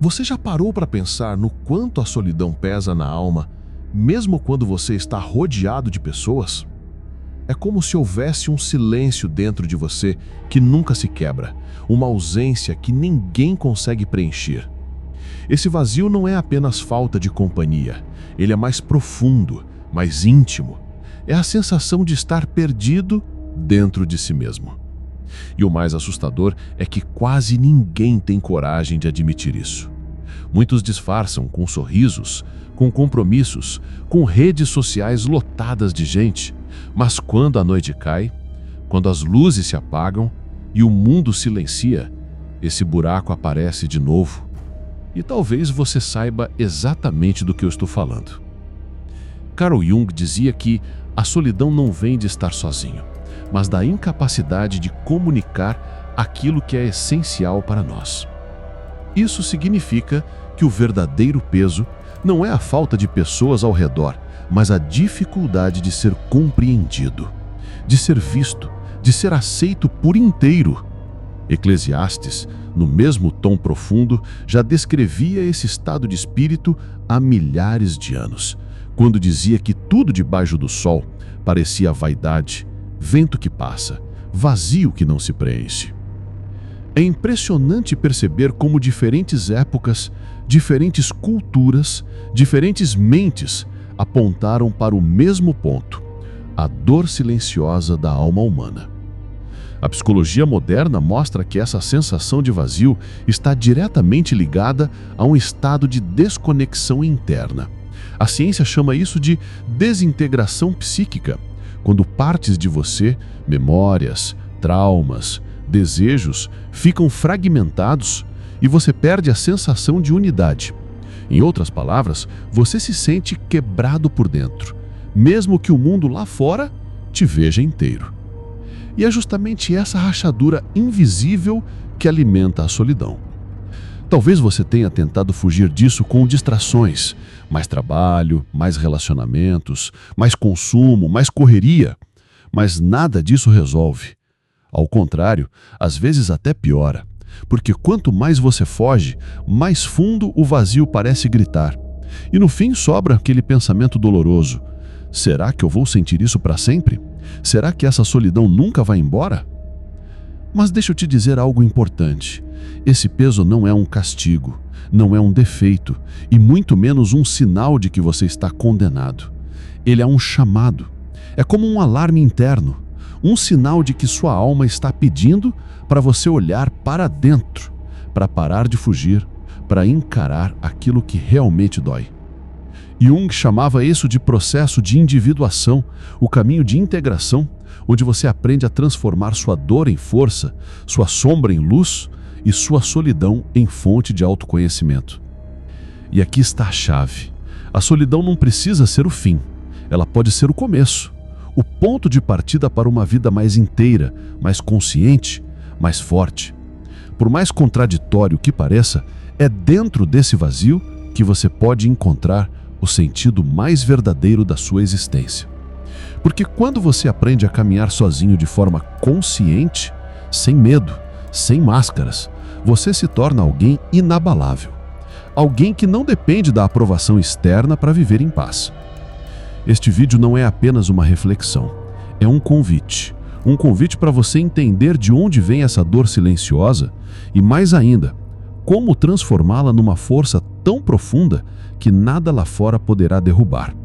Você já parou para pensar no quanto a solidão pesa na alma, mesmo quando você está rodeado de pessoas? É como se houvesse um silêncio dentro de você que nunca se quebra, uma ausência que ninguém consegue preencher. Esse vazio não é apenas falta de companhia, ele é mais profundo, mais íntimo. É a sensação de estar perdido dentro de si mesmo. E o mais assustador é que quase ninguém tem coragem de admitir isso. Muitos disfarçam com sorrisos, com compromissos, com redes sociais lotadas de gente, mas quando a noite cai, quando as luzes se apagam e o mundo silencia, esse buraco aparece de novo. E talvez você saiba exatamente do que eu estou falando. Carl Jung dizia que a solidão não vem de estar sozinho, mas da incapacidade de comunicar aquilo que é essencial para nós. Isso significa que o verdadeiro peso não é a falta de pessoas ao redor, mas a dificuldade de ser compreendido, de ser visto, de ser aceito por inteiro. Eclesiastes, no mesmo tom profundo, já descrevia esse estado de espírito há milhares de anos, quando dizia que tudo debaixo do sol parecia vaidade, vento que passa, vazio que não se preenche. É impressionante perceber como diferentes épocas, diferentes culturas, diferentes mentes apontaram para o mesmo ponto, a dor silenciosa da alma humana. A psicologia moderna mostra que essa sensação de vazio está diretamente ligada a um estado de desconexão interna. A ciência chama isso de desintegração psíquica, quando partes de você, memórias, traumas, desejos, ficam fragmentados e você perde a sensação de unidade. Em outras palavras, você se sente quebrado por dentro, mesmo que o mundo lá fora te veja inteiro. E é justamente essa rachadura invisível que alimenta a solidão. Talvez você tenha tentado fugir disso com distrações, mais trabalho, mais relacionamentos, mais consumo, mais correria, mas nada disso resolve. Ao contrário, às vezes até piora, porque quanto mais você foge, mais fundo o vazio parece gritar. E no fim sobra aquele pensamento doloroso: será que eu vou sentir isso para sempre? Será que essa solidão nunca vai embora? Mas deixa eu te dizer algo importante. Esse peso não é um castigo, não é um defeito e muito menos um sinal de que você está condenado. Ele é um chamado. É como um alarme interno, um sinal de que sua alma está pedindo para você olhar para dentro, para parar de fugir, para encarar aquilo que realmente dói. Jung chamava isso de processo de individuação, o caminho de integração, onde você aprende a transformar sua dor em força, sua sombra em luz e sua solidão em fonte de autoconhecimento. E aqui está a chave. A solidão não precisa ser o fim, ela pode ser o começo, o ponto de partida para uma vida mais inteira, mais consciente, mais forte. Por mais contraditório que pareça, é dentro desse vazio que você pode encontrar o sentido mais verdadeiro da sua existência. Porque quando você aprende a caminhar sozinho de forma consciente, sem medo, sem máscaras, você se torna alguém inabalável. Alguém que não depende da aprovação externa para viver em paz. Este vídeo não é apenas uma reflexão, é um convite. Um convite para você entender de onde vem essa dor silenciosa e, mais ainda, como transformá-la numa força tão profunda que nada lá fora poderá derrubar.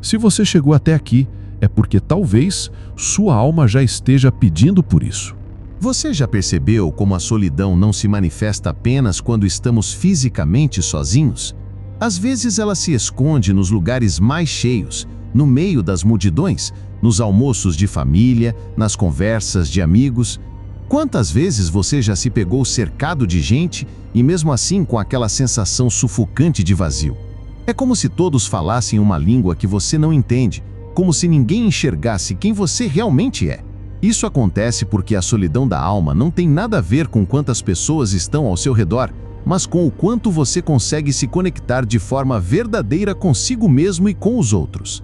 Se você chegou até aqui, é porque talvez sua alma já esteja pedindo por isso. Você já percebeu como a solidão não se manifesta apenas quando estamos fisicamente sozinhos? Às vezes ela se esconde nos lugares mais cheios, no meio das multidões, nos almoços de família, nas conversas de amigos. Quantas vezes você já se pegou cercado de gente e mesmo assim com aquela sensação sufocante de vazio? É como se todos falassem uma língua que você não entende, como se ninguém enxergasse quem você realmente é. Isso acontece porque a solidão da alma não tem nada a ver com quantas pessoas estão ao seu redor, mas com o quanto você consegue se conectar de forma verdadeira consigo mesmo e com os outros.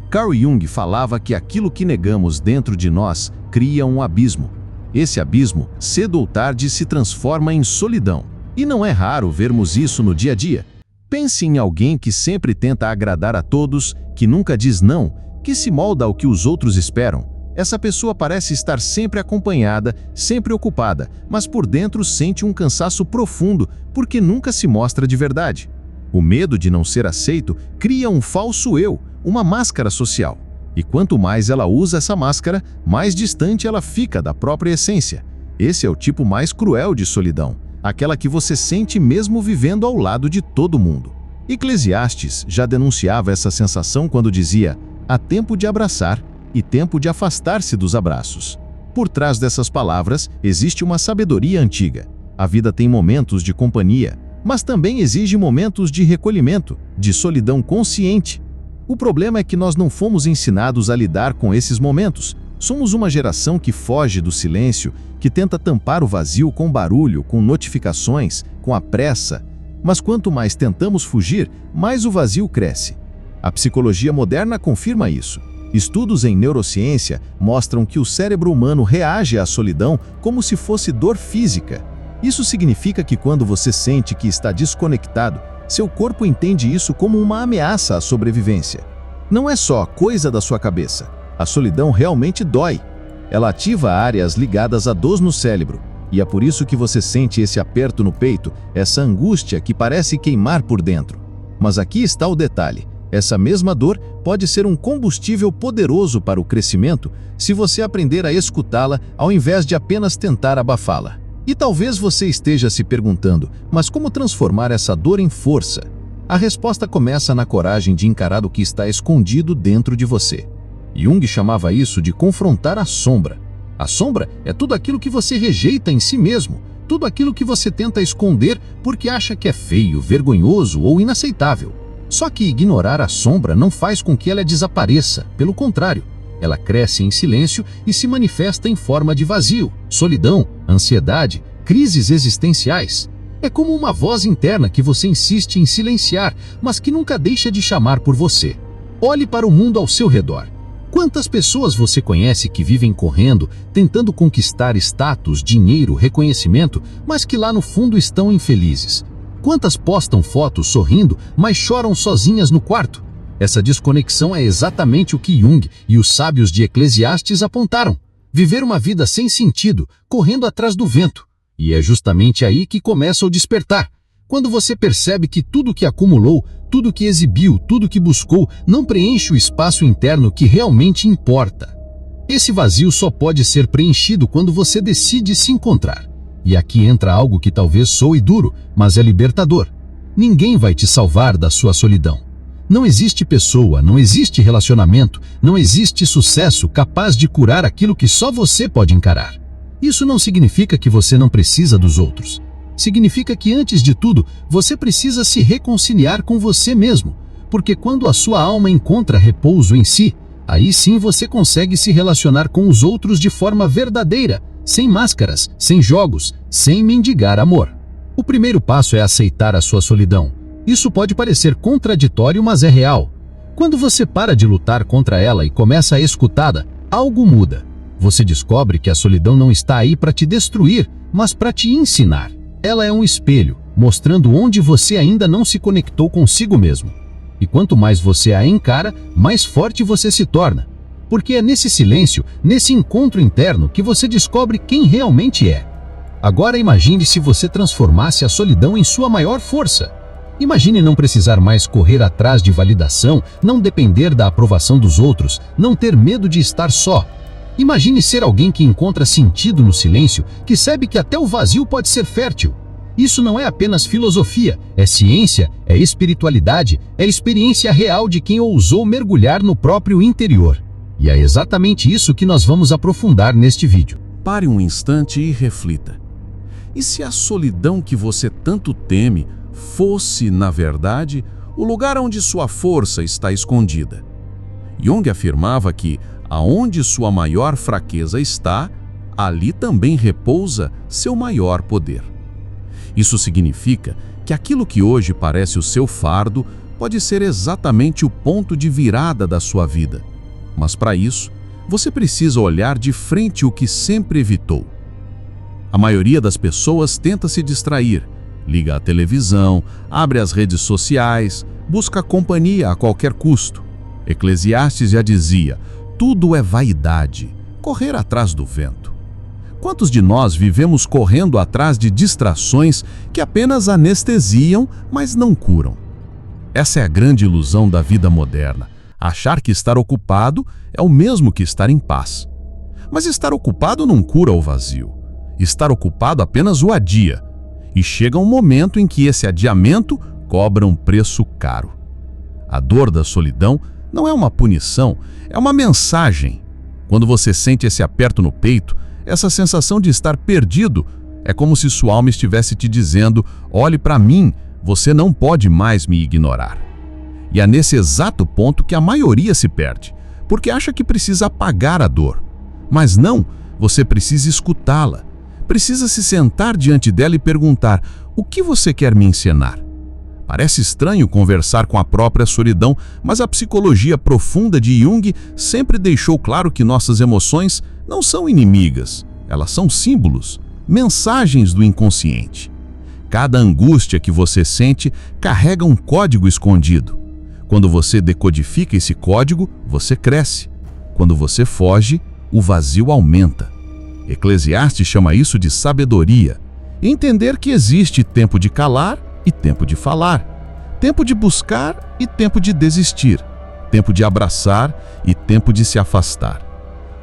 Carl Jung falava que aquilo que negamos dentro de nós cria um abismo. Esse abismo, cedo ou tarde, se transforma em solidão. E não é raro vermos isso no dia a dia. Pense em alguém que sempre tenta agradar a todos, que nunca diz não, que se molda ao que os outros esperam. Essa pessoa parece estar sempre acompanhada, sempre ocupada, mas por dentro sente um cansaço profundo porque nunca se mostra de verdade. O medo de não ser aceito cria um falso eu, uma máscara social. E quanto mais ela usa essa máscara, mais distante ela fica da própria essência. Esse é o tipo mais cruel de solidão, aquela que você sente mesmo vivendo ao lado de todo mundo. Eclesiastes já denunciava essa sensação quando dizia: há tempo de abraçar e tempo de afastar-se dos abraços. Por trás dessas palavras existe uma sabedoria antiga. A vida tem momentos de companhia, mas também exige momentos de recolhimento, de solidão consciente. O problema é que nós não fomos ensinados a lidar com esses momentos. Somos uma geração que foge do silêncio, que tenta tampar o vazio com barulho, com notificações, com a pressa. Mas quanto mais tentamos fugir, mais o vazio cresce. A psicologia moderna confirma isso. Estudos em neurociência mostram que o cérebro humano reage à solidão como se fosse dor física. Isso significa que quando você sente que está desconectado, seu corpo entende isso como uma ameaça à sobrevivência. Não é só coisa da sua cabeça. A solidão realmente dói. Ela ativa áreas ligadas à dor no cérebro. E é por isso que você sente esse aperto no peito, essa angústia que parece queimar por dentro. Mas aqui está o detalhe. Essa mesma dor pode ser um combustível poderoso para o crescimento se você aprender a escutá-la ao invés de apenas tentar abafá-la. E talvez você esteja se perguntando, mas como transformar essa dor em força? A resposta começa na coragem de encarar o que está escondido dentro de você. Jung chamava isso de confrontar a sombra. A sombra é tudo aquilo que você rejeita em si mesmo, tudo aquilo que você tenta esconder porque acha que é feio, vergonhoso ou inaceitável. Só que ignorar a sombra não faz com que ela desapareça, pelo contrário, ela cresce em silêncio e se manifesta em forma de vazio, solidão, ansiedade, crises existenciais. É como uma voz interna que você insiste em silenciar, mas que nunca deixa de chamar por você. Olhe para o mundo ao seu redor. Quantas pessoas você conhece que vivem correndo, tentando conquistar status, dinheiro, reconhecimento, mas que lá no fundo estão infelizes? Quantas postam fotos sorrindo, mas choram sozinhas no quarto? Essa desconexão é exatamente o que Jung e os sábios de Eclesiastes apontaram. Viver uma vida sem sentido, correndo atrás do vento. E é justamente aí que começa o despertar. Quando você percebe que tudo que acumulou, tudo que exibiu, tudo que buscou, não preenche o espaço interno que realmente importa. Esse vazio só pode ser preenchido quando você decide se encontrar. E aqui entra algo que talvez soe duro, mas é libertador. Ninguém vai te salvar da sua solidão. Não existe pessoa, não existe relacionamento, não existe sucesso capaz de curar aquilo que só você pode encarar. Isso não significa que você não precisa dos outros. Significa que, antes de tudo, você precisa se reconciliar com você mesmo, porque quando a sua alma encontra repouso em si, aí sim você consegue se relacionar com os outros de forma verdadeira, sem máscaras, sem jogos, sem mendigar amor. O primeiro passo é aceitar a sua solidão. Isso pode parecer contraditório, mas é real. Quando você para de lutar contra ela e começa a escutá-la, algo muda. Você descobre que a solidão não está aí para te destruir, mas para te ensinar. Ela é um espelho, mostrando onde você ainda não se conectou consigo mesmo. E quanto mais você a encara, mais forte você se torna. Porque é nesse silêncio, nesse encontro interno, que você descobre quem realmente é. Agora imagine se você transformasse a solidão em sua maior força. Imagine não precisar mais correr atrás de validação, não depender da aprovação dos outros, não ter medo de estar só. Imagine ser alguém que encontra sentido no silêncio, que sabe que até o vazio pode ser fértil. Isso não é apenas filosofia, é ciência, é espiritualidade, é experiência real de quem ousou mergulhar no próprio interior. E é exatamente isso que nós vamos aprofundar neste vídeo. Pare um instante e reflita. E se a solidão que você tanto teme fosse, na verdade, o lugar onde sua força está escondida? Jung afirmava que, aonde sua maior fraqueza está, ali também repousa seu maior poder. Isso significa que aquilo que hoje parece o seu fardo pode ser exatamente o ponto de virada da sua vida. Mas para isso, você precisa olhar de frente o que sempre evitou. A maioria das pessoas tenta se distrair, Liga a televisão, abre as redes sociais, busca companhia a qualquer custo. Eclesiastes já dizia: tudo é vaidade, correr atrás do vento. Quantos de nós vivemos correndo atrás de distrações que apenas anestesiam, mas não curam? Essa é a grande ilusão da vida moderna. Achar que estar ocupado é o mesmo que estar em paz. Mas estar ocupado não cura o vazio. Estar ocupado apenas o adia. E chega um momento em que esse adiamento cobra um preço caro. A dor da solidão não é uma punição, é uma mensagem. Quando você sente esse aperto no peito, essa sensação de estar perdido, é como se sua alma estivesse te dizendo: olhe para mim, você não pode mais me ignorar. E é nesse exato ponto que a maioria se perde, porque acha que precisa apagar a dor. Mas não, você precisa escutá-la. Precisa se sentar diante dela e perguntar: o que você quer me ensinar? Parece estranho conversar com a própria solidão, mas a psicologia profunda de Jung sempre deixou claro que nossas emoções não são inimigas, elas são símbolos, mensagens do inconsciente. Cada angústia que você sente carrega um código escondido. Quando você decodifica esse código, você cresce. Quando você foge, o vazio aumenta. Eclesiastes chama isso de sabedoria. Entender que existe tempo de calar e tempo de falar, tempo de buscar e tempo de desistir, tempo de abraçar e tempo de se afastar.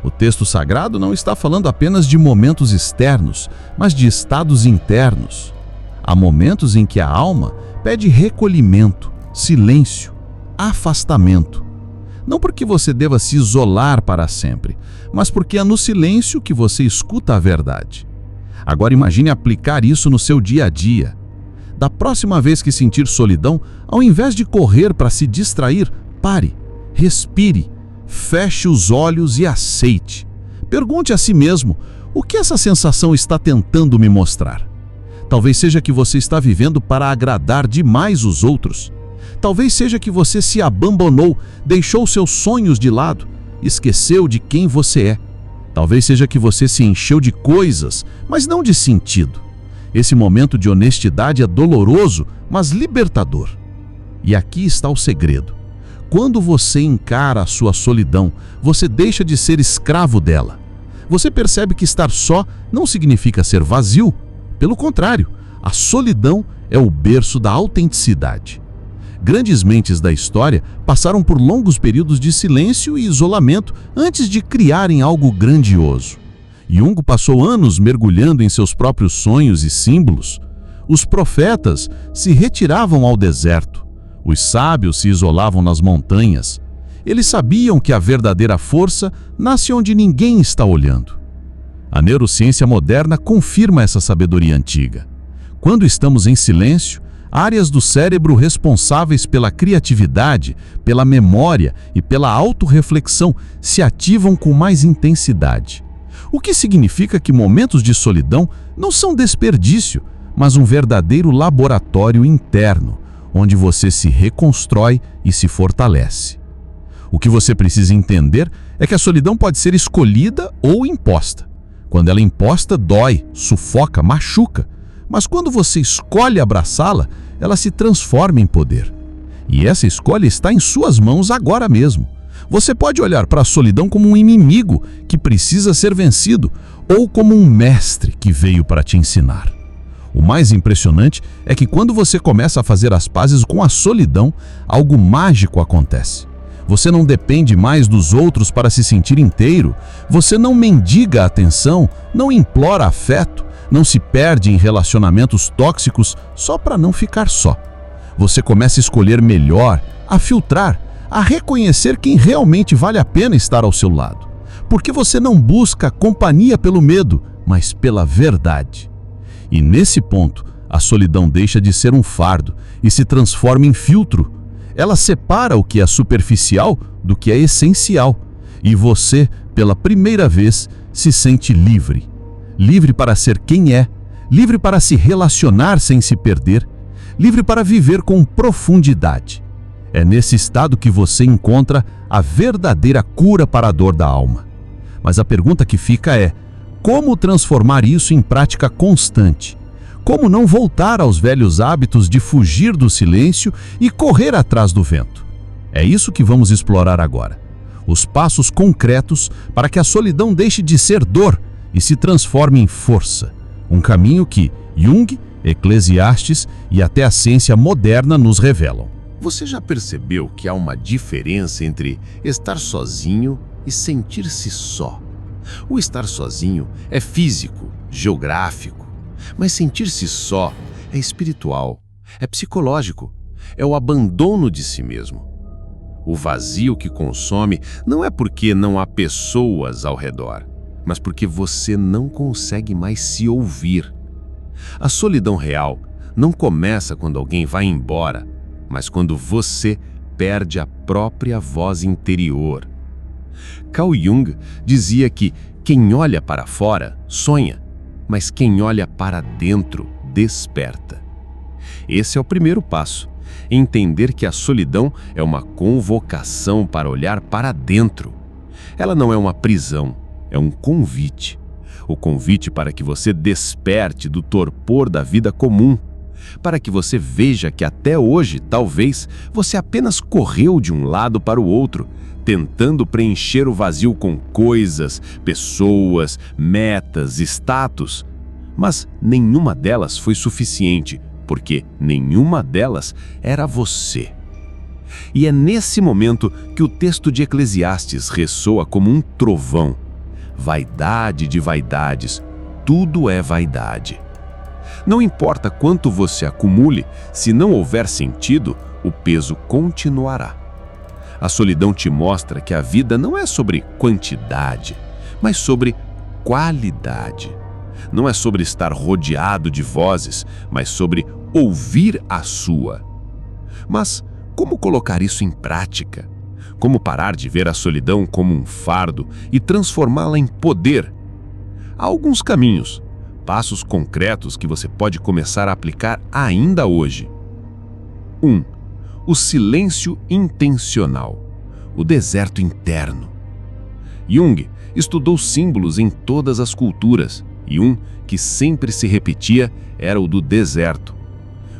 O texto sagrado não está falando apenas de momentos externos, mas de estados internos. Há momentos em que a alma pede recolhimento, silêncio, afastamento. Não porque você deva se isolar para sempre, mas porque é no silêncio que você escuta a verdade. Agora imagine aplicar isso no seu dia a dia. Da próxima vez que sentir solidão, ao invés de correr para se distrair, pare, respire, feche os olhos e aceite. Pergunte a si mesmo: o que essa sensação está tentando me mostrar? Talvez seja que você está vivendo para agradar demais os outros. Talvez seja que você se abandonou, deixou seus sonhos de lado, esqueceu de quem você é. Talvez seja que você se encheu de coisas, mas não de sentido. Esse momento de honestidade é doloroso, mas libertador. E aqui está o segredo. Quando você encara a sua solidão, você deixa de ser escravo dela. Você percebe que estar só não significa ser vazio. Pelo contrário, a solidão é o berço da autenticidade. Grandes mentes da história passaram por longos períodos de silêncio e isolamento antes de criarem algo grandioso. Jung passou anos mergulhando em seus próprios sonhos e símbolos. Os profetas se retiravam ao deserto. Os sábios se isolavam nas montanhas. Eles sabiam que a verdadeira força nasce onde ninguém está olhando. A neurociência moderna confirma essa sabedoria antiga. Quando estamos em silêncio, áreas do cérebro responsáveis pela criatividade, pela memória e pela autorreflexão se ativam com mais intensidade. O que significa que momentos de solidão não são desperdício, mas um verdadeiro laboratório interno, onde você se reconstrói e se fortalece. O que você precisa entender é que a solidão pode ser escolhida ou imposta. Quando ela é imposta, dói, sufoca, machuca. Mas quando você escolhe abraçá-la, ela se transforma em poder. E essa escolha está em suas mãos agora mesmo. Você pode olhar para a solidão como um inimigo que precisa ser vencido, ou como um mestre que veio para te ensinar. O mais impressionante é que quando você começa a fazer as pazes com a solidão, algo mágico acontece. Você não depende mais dos outros para se sentir inteiro. Você não mendiga atenção, não implora afeto, não se perde em relacionamentos tóxicos só para não ficar só. Você começa a escolher melhor, a filtrar, a reconhecer quem realmente vale a pena estar ao seu lado. Porque você não busca companhia pelo medo, mas pela verdade. E nesse ponto, a solidão deixa de ser um fardo e se transforma em filtro. Ela separa o que é superficial do que é essencial. E você, pela primeira vez, se sente livre. Livre para ser quem é, livre para se relacionar sem se perder, livre para viver com profundidade. É nesse estado que você encontra a verdadeira cura para a dor da alma. Mas a pergunta que fica é: como transformar isso em prática constante? Como não voltar aos velhos hábitos de fugir do silêncio e correr atrás do vento? É isso que vamos explorar agora. Os passos concretos para que a solidão deixe de ser dor e se transforme em força. Um caminho que Jung, Eclesiastes e até a ciência moderna nos revelam. Você já percebeu que há uma diferença entre estar sozinho e sentir-se só? O estar sozinho é físico, geográfico, mas sentir-se só é espiritual, é psicológico, é o abandono de si mesmo. O vazio que consome não é porque não há pessoas ao redor, mas porque você não consegue mais se ouvir. A solidão real não começa quando alguém vai embora, mas quando você perde a própria voz interior. Carl Jung dizia que quem olha para fora sonha, mas quem olha para dentro desperta. Esse é o primeiro passo, entender que a solidão é uma convocação para olhar para dentro. Ela não é uma prisão, é um convite. O convite para que você desperte do torpor da vida comum, para que você veja que até hoje, talvez, você apenas correu de um lado para o outro, tentando preencher o vazio com coisas, pessoas, metas, status. Mas nenhuma delas foi suficiente, porque nenhuma delas era você. E é nesse momento que o texto de Eclesiastes ressoa como um trovão. Vaidade de vaidades, tudo é vaidade. Não importa quanto você acumule, se não houver sentido, o peso continuará. A solidão te mostra que a vida não é sobre quantidade, mas sobre qualidade. Não é sobre estar rodeado de vozes, mas sobre ouvir a sua. Mas como colocar isso em prática? Como parar de ver a solidão como um fardo e transformá-la em poder? Há alguns caminhos, passos concretos que você pode começar a aplicar ainda hoje. 1. O silêncio intencional, o deserto interno. Jung estudou símbolos em todas as culturas, e um que sempre se repetia era o do deserto.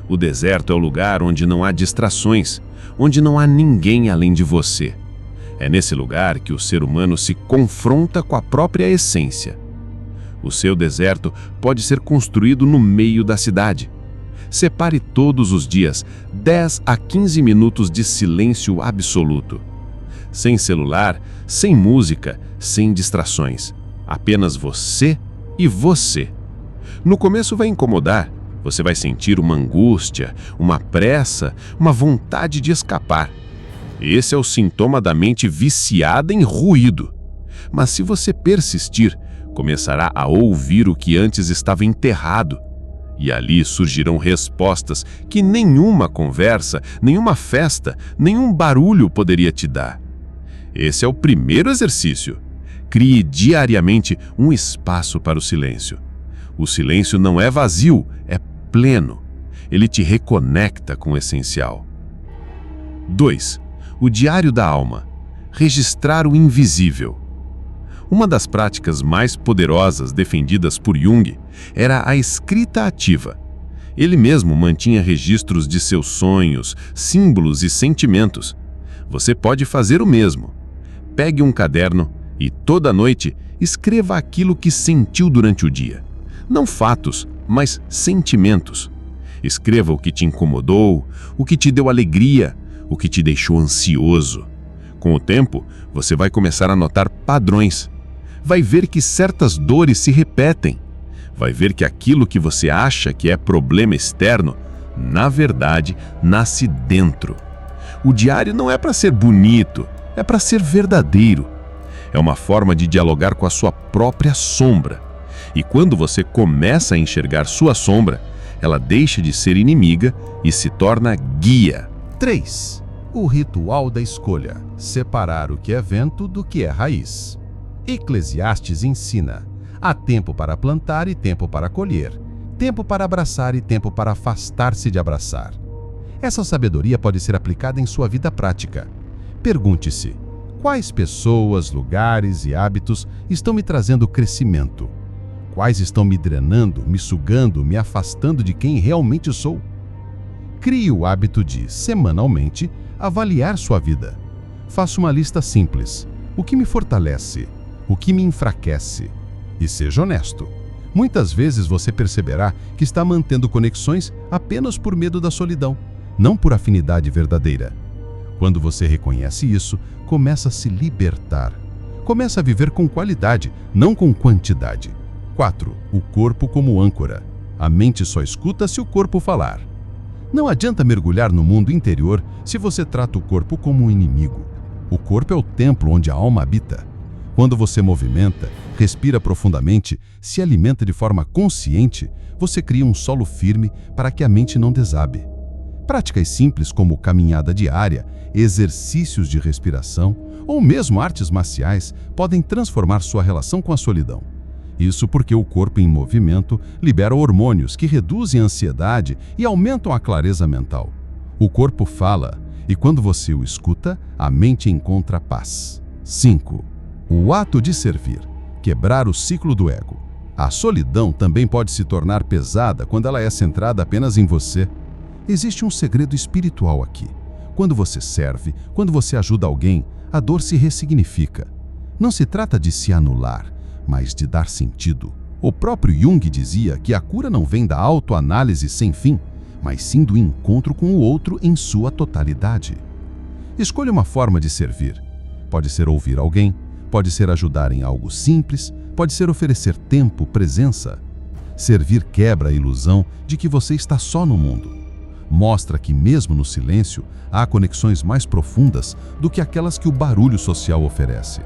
O deserto é o lugar onde não há distrações, onde não há ninguém além de você. É nesse lugar que o ser humano se confronta com a própria essência. O seu deserto pode ser construído no meio da cidade. Separe todos os dias 10 a 15 minutos de silêncio absoluto. Sem celular, sem música, sem distrações. Apenas você e você. No começo vai incomodar. Você vai sentir uma angústia, uma pressa, uma vontade de escapar. Esse é o sintoma da mente viciada em ruído. Mas se você persistir, começará a ouvir o que antes estava enterrado. E ali surgirão respostas que nenhuma conversa, nenhuma festa, nenhum barulho poderia te dar. Esse é o primeiro exercício. Crie diariamente um espaço para o silêncio. O silêncio não é vazio, é pleno. Ele te reconecta com o essencial. 2. O diário da alma. Registrar o invisível. Uma das práticas mais poderosas defendidas por Jung era a escrita ativa. Ele mesmo mantinha registros de seus sonhos, símbolos e sentimentos. Você pode fazer o mesmo. Pegue um caderno e, toda noite, escreva aquilo que sentiu durante o dia. Não fatos, mas sentimentos. Escreva o que te incomodou, o que te deu alegria, o que te deixou ansioso. Com o tempo, você vai começar a notar padrões. Vai ver que certas dores se repetem. Vai ver que aquilo que você acha que é problema externo, na verdade, nasce dentro. O diário não é para ser bonito, é para ser verdadeiro. É uma forma de dialogar com a sua própria sombra. E quando você começa a enxergar sua sombra, ela deixa de ser inimiga e se torna guia. 3. O ritual da escolha. Separar o que é vento do que é raiz. Eclesiastes ensina: há tempo para plantar e tempo para colher, tempo para abraçar e tempo para afastar-se de abraçar. Essa sabedoria pode ser aplicada em sua vida prática. Pergunte-se: quais pessoas, lugares e hábitos estão me trazendo crescimento? quais estão me drenando, me sugando, me afastando de quem realmente sou. Crie o hábito de, semanalmente, avaliar sua vida. Faça uma lista simples. O que me fortalece? O que me enfraquece? E seja honesto. Muitas vezes você perceberá que está mantendo conexões apenas por medo da solidão, não por afinidade verdadeira. Quando você reconhece isso, começa a se libertar. Começa a viver com qualidade, não com quantidade. 4. O corpo como âncora. A mente só escuta se o corpo falar. Não adianta mergulhar no mundo interior se você trata o corpo como um inimigo. O corpo é o templo onde a alma habita. Quando você movimenta, respira profundamente, se alimenta de forma consciente, você cria um solo firme para que a mente não desabe. Práticas simples como caminhada diária, exercícios de respiração ou mesmo artes marciais podem transformar sua relação com a solidão. Isso porque o corpo em movimento libera hormônios que reduzem a ansiedade e aumentam a clareza mental. O corpo fala, e quando você o escuta, a mente encontra paz. 5. O ato de servir. Quebrar o ciclo do ego. A solidão também pode se tornar pesada quando ela é centrada apenas em você. Existe um segredo espiritual aqui. Quando você serve, quando você ajuda alguém, a dor se ressignifica. Não se trata de se anular, mas de dar sentido. O próprio Jung dizia que a cura não vem da autoanálise sem fim, mas sim do encontro com o outro em sua totalidade. Escolha uma forma de servir. Pode ser ouvir alguém, pode ser ajudar em algo simples, pode ser oferecer tempo, presença. Servir quebra a ilusão de que você está só no mundo. Mostra que mesmo no silêncio há conexões mais profundas do que aquelas que o barulho social oferece.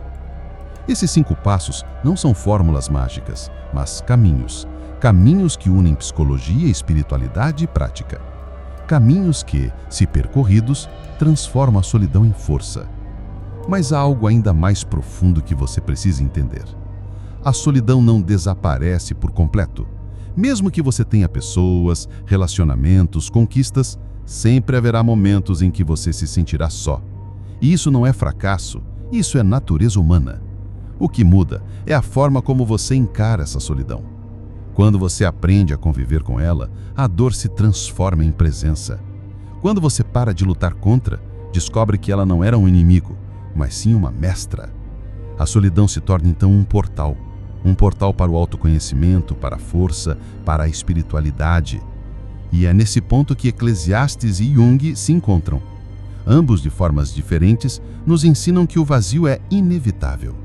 Esses 5 passos não são fórmulas mágicas, mas caminhos. Caminhos que unem psicologia, espiritualidade e prática. Caminhos que, se percorridos, transformam a solidão em força. Mas há algo ainda mais profundo que você precisa entender. A solidão não desaparece por completo. Mesmo que você tenha pessoas, relacionamentos, conquistas, sempre haverá momentos em que você se sentirá só. E isso não é fracasso, isso é natureza humana. O que muda é a forma como você encara essa solidão. Quando você aprende a conviver com ela, a dor se transforma em presença. Quando você para de lutar contra, descobre que ela não era um inimigo, mas sim uma mestra. A solidão se torna então um portal para o autoconhecimento, para a força, para a espiritualidade. E é nesse ponto que Eclesiastes e Jung se encontram. Ambos, de formas diferentes, nos ensinam que o vazio é inevitável,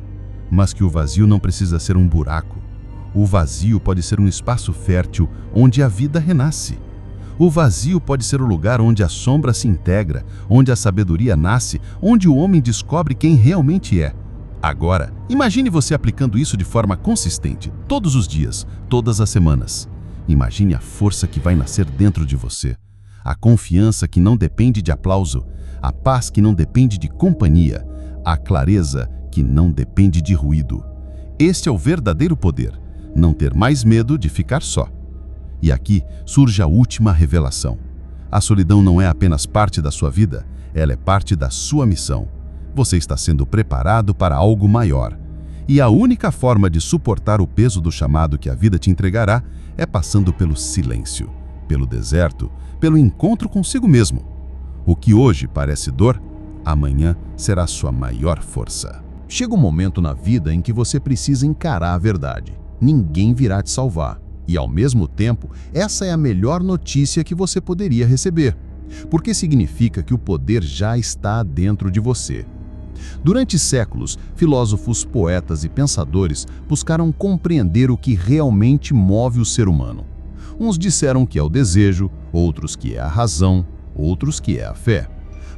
mas que o vazio não precisa ser um buraco. O vazio pode ser um espaço fértil onde a vida renasce. O vazio pode ser o lugar onde a sombra se integra, onde a sabedoria nasce, onde o homem descobre quem realmente é. Agora, imagine você aplicando isso de forma consistente, todos os dias, todas as semanas. Imagine a força que vai nascer dentro de você, a confiança que não depende de aplauso, a paz que não depende de companhia, a clareza que não depende de ruído. Este é o verdadeiro poder, não ter mais medo de ficar só. E aqui surge a última revelação. A solidão não é apenas parte da sua vida, ela é parte da sua missão. Você está sendo preparado para algo maior. E a única forma de suportar o peso do chamado que a vida te entregará é passando pelo silêncio, pelo deserto, pelo encontro consigo mesmo. O que hoje parece dor, amanhã será sua maior força. Chega um momento na vida em que você precisa encarar a verdade. Ninguém virá te salvar. E, ao mesmo tempo, essa é a melhor notícia que você poderia receber, porque significa que o poder já está dentro de você. Durante séculos, filósofos, poetas e pensadores buscaram compreender o que realmente move o ser humano. Uns disseram que é o desejo, outros que é a razão, outros que é a fé.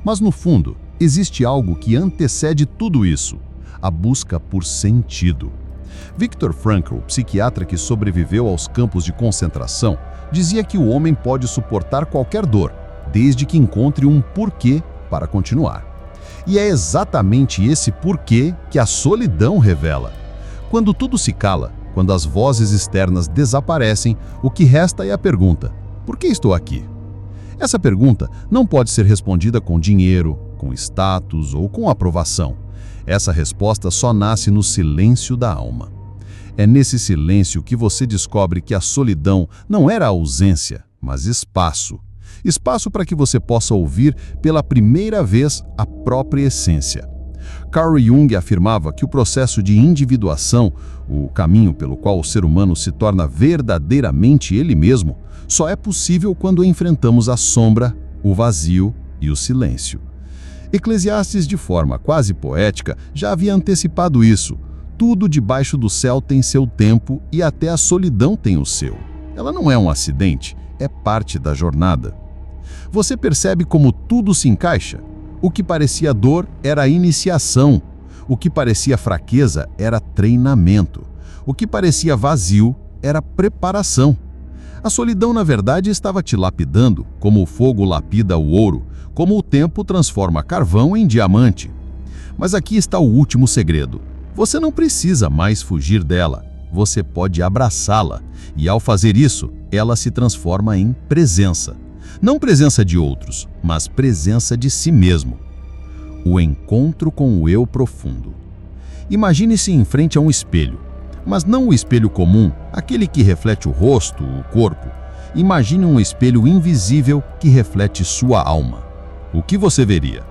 Mas, no fundo, existe algo que antecede tudo isso: a busca por sentido. Viktor Frankl, psiquiatra que sobreviveu aos campos de concentração, dizia que o homem pode suportar qualquer dor, desde que encontre um porquê para continuar. E é exatamente esse porquê que a solidão revela. Quando tudo se cala, quando as vozes externas desaparecem, o que resta é a pergunta: por que estou aqui? Essa pergunta não pode ser respondida com dinheiro, com status ou com aprovação. Essa resposta só nasce no silêncio da alma. É nesse silêncio que você descobre que a solidão não era ausência, mas espaço. Espaço para que você possa ouvir pela primeira vez a própria essência. Carl Jung afirmava que o processo de individuação, o caminho pelo qual o ser humano se torna verdadeiramente ele mesmo, só é possível quando enfrentamos a sombra, o vazio e o silêncio. Eclesiastes, de forma quase poética, já havia antecipado isso. Tudo debaixo do céu tem seu tempo e até a solidão tem o seu. Ela não é um acidente, é parte da jornada. Você percebe como tudo se encaixa? O que parecia dor era iniciação. O que parecia fraqueza era treinamento. O que parecia vazio era preparação. A solidão, na verdade, estava te lapidando, como o fogo lapida o ouro, como o tempo transforma carvão em diamante. Mas aqui está o último segredo. Você não precisa mais fugir dela. Você pode abraçá-la. E ao fazer isso, ela se transforma em presença. Não presença de outros, mas presença de si mesmo. O encontro com o eu profundo. Imagine-se em frente a um espelho, mas não o espelho comum, aquele que reflete o rosto, o corpo. Imagine um espelho invisível que reflete sua alma. O que você veria?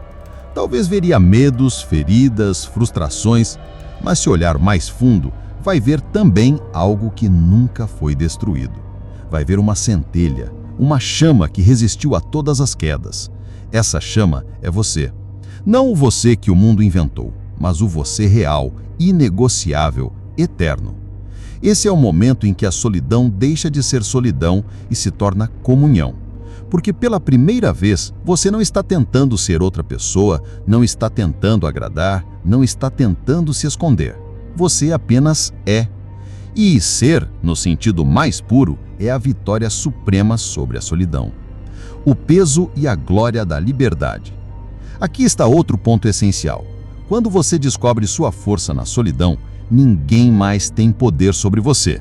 Talvez veria medos, feridas, frustrações, mas se olhar mais fundo, vai ver também algo que nunca foi destruído. Vai ver uma centelha, uma chama que resistiu a todas as quedas. Essa chama é você. Não o você que o mundo inventou, mas o você real, inegociável, eterno. Esse é o momento em que a solidão deixa de ser solidão e se torna comunhão. Porque pela primeira vez, você não está tentando ser outra pessoa, não está tentando agradar, não está tentando se esconder. Você apenas é. E ser, no sentido mais puro, é a vitória suprema sobre a solidão. O peso e a glória da liberdade. Aqui está outro ponto essencial. Quando você descobre sua força na solidão, ninguém mais tem poder sobre você.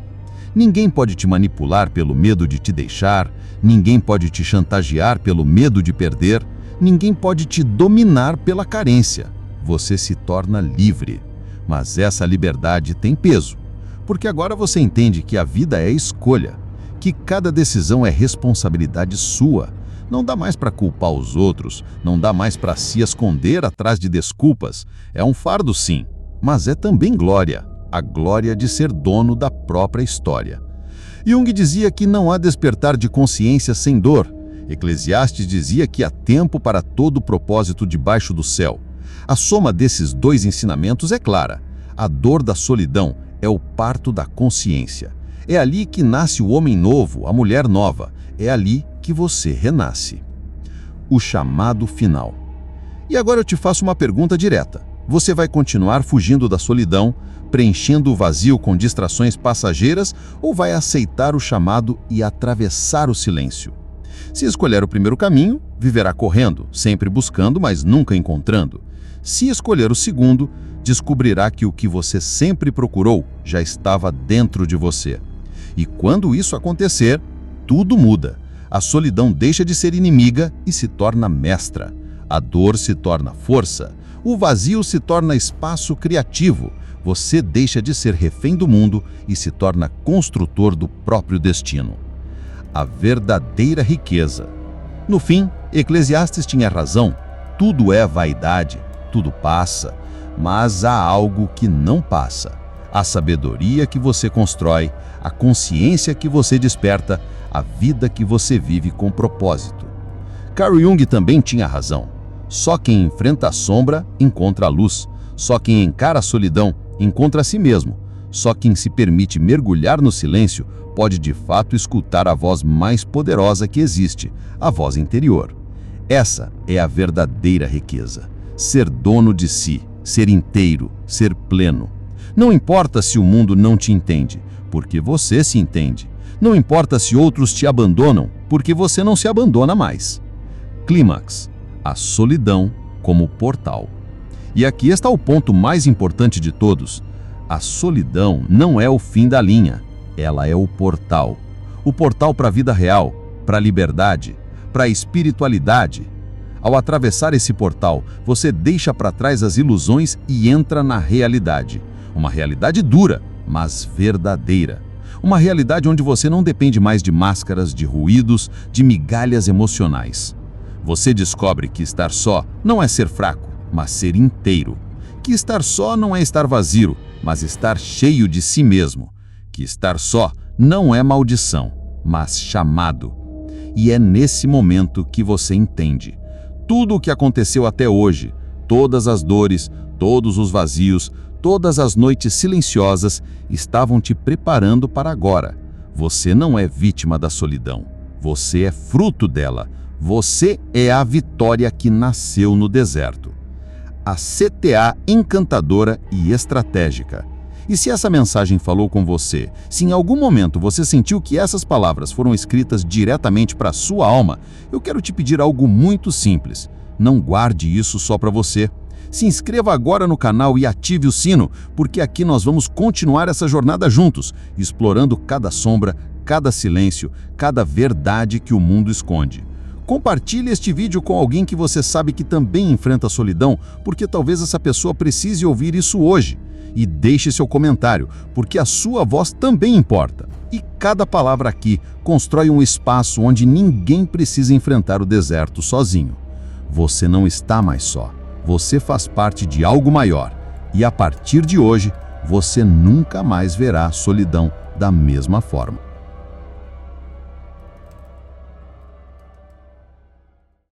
Ninguém pode te manipular pelo medo de te deixar, ninguém pode te chantagear pelo medo de perder, ninguém pode te dominar pela carência. Você se torna livre. Mas essa liberdade tem peso, porque agora você entende que a vida é escolha, que cada decisão é responsabilidade sua. Não dá mais para culpar os outros, não dá mais para se esconder atrás de desculpas. É um fardo, sim, mas é também glória, a glória de ser dono da própria história. Jung dizia que não há despertar de consciência sem dor. Eclesiastes dizia que há tempo para todo propósito debaixo do céu. A soma desses dois ensinamentos é clara. A dor da solidão é o parto da consciência. É ali que nasce o homem novo, a mulher nova. É ali que você renasce. O chamado final. E agora eu te faço uma pergunta direta. Você vai continuar fugindo da solidão, preenchendo o vazio com distrações passageiras, ou vai aceitar o chamado e atravessar o silêncio? Se escolher o primeiro caminho, viverá correndo, sempre buscando, mas nunca encontrando. Se escolher o segundo, descobrirá que o que você sempre procurou já estava dentro de você. E quando isso acontecer, tudo muda. A solidão deixa de ser inimiga e se torna mestra. A dor se torna força. O vazio se torna espaço criativo. Você deixa de ser refém do mundo e se torna construtor do próprio destino. A verdadeira riqueza. No fim, Eclesiastes tinha razão. Tudo é vaidade, tudo passa, mas há algo que não passa. A sabedoria que você constrói, a consciência que você desperta, a vida que você vive com propósito. Carl Jung também tinha razão. Só quem enfrenta a sombra encontra a luz. Só quem encara a solidão encontra a si mesmo. Só quem se permite mergulhar no silêncio pode de fato escutar a voz mais poderosa que existe, a voz interior. Essa é a verdadeira riqueza. Ser dono de si, ser inteiro, ser pleno. Não importa se o mundo não te entende, porque você se entende. Não importa se outros te abandonam, porque você não se abandona mais. Clímax. A solidão como portal. E aqui está o ponto mais importante de todos. A solidão não é o fim da linha, ela é o portal. O portal para a vida real, para a liberdade, para a espiritualidade. Ao atravessar esse portal, você deixa para trás as ilusões e entra na realidade. Uma realidade dura, mas verdadeira. Uma realidade onde você não depende mais de máscaras, de ruídos, de migalhas emocionais. Você descobre que estar só não é ser fraco, mas ser inteiro. Que estar só não é estar vazio, mas estar cheio de si mesmo. Que estar só não é maldição, mas chamado. E é nesse momento que você entende. Tudo o que aconteceu até hoje, todas as dores, todos os vazios, todas as noites silenciosas estavam te preparando para agora. Você não é vítima da solidão. Você é fruto dela. Você é a vitória que nasceu no deserto. A CTA encantadora e estratégica. E se essa mensagem falou com você, se em algum momento você sentiu que essas palavras foram escritas diretamente para a sua alma, eu quero te pedir algo muito simples. Não guarde isso só para você. Se inscreva agora no canal e ative o sino, porque aqui nós vamos continuar essa jornada juntos, explorando cada sombra, cada silêncio, cada verdade que o mundo esconde. Compartilhe este vídeo com alguém que você sabe que também enfrenta a solidão, porque talvez essa pessoa precise ouvir isso hoje. E deixe seu comentário, porque a sua voz também importa. E cada palavra aqui constrói um espaço onde ninguém precisa enfrentar o deserto sozinho. Você não está mais só. Você faz parte de algo maior. E a partir de hoje, você nunca mais verá a solidão da mesma forma.